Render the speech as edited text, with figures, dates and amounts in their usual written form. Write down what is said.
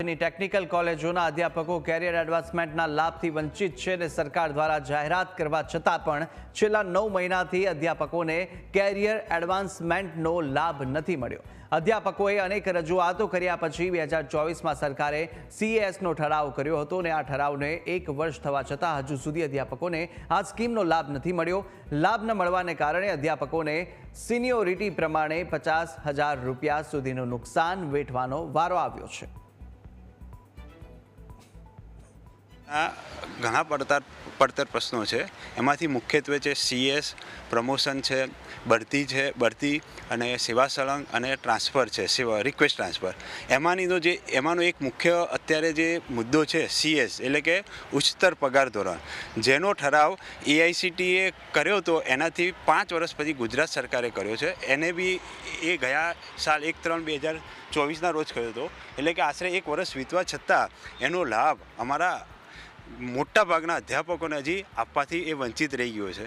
રાજ્યની ટેકનિકલ કોલેજોના અધ્યાપકો કેરિયર એડવાન્સમેન્ટના લાભથી વંચિત છે અને સરકાર દ્વારા જાહેરાત કરવા છતાં પણ છેલ્લા 9 મહિનાથી અધ્યાપકોને કેરિયર એડવાન્સમેન્ટનો લાભ નથી મળ્યો। અધ્યાપકોએ અનેક રજૂઆતો કર્યા પછી 2024માં સરકારે CASનો ઠરાવ કર્યો હતો અને આ ઠરાવને 1 વર્ષ થવા છતાં હજુ સુધી અધ્યાપકોને આ સ્કીમનો લાભ નથી મળ્યો। લાભ ન મળવાને કારણે અધ્યાપકોને સિનિયોરિટી પ્રમાણે 50,000 રૂપિયા સુધીનું નુકસાન વેઠવાનો વારો આવ્યો છે। આ ઘણા પડતર પ્રશ્નો છે। એમાંથી મુખ્યત્વે છે CS, પ્રમોશન છે, બઢતી અને સેવા સળંગ અને ટ્રાન્સફર છે, રિક્વેસ્ટ ટ્રાન્સફર। એમાંનો એક મુખ્ય અત્યારે જે મુદ્દો છે CS એટલે કે ઉચ્ચતર પગાર ધોરણ, જેનો ઠરાવ AICTE કર્યો હતો એનાથી 5 વર્ષ પછી ગુજરાત સરકારે કર્યો છે। એને બી એ ગયા સાલ 1/3/2024ના રોજ કર્યો હતો, એટલે કે આશરે 1 વર્ષ વીતવા છતાં એનો લાભ અમારા મોટા ભાગના અધ્યાપકોને હજી આપવાથી એ વંચિત રહી ગયો છે।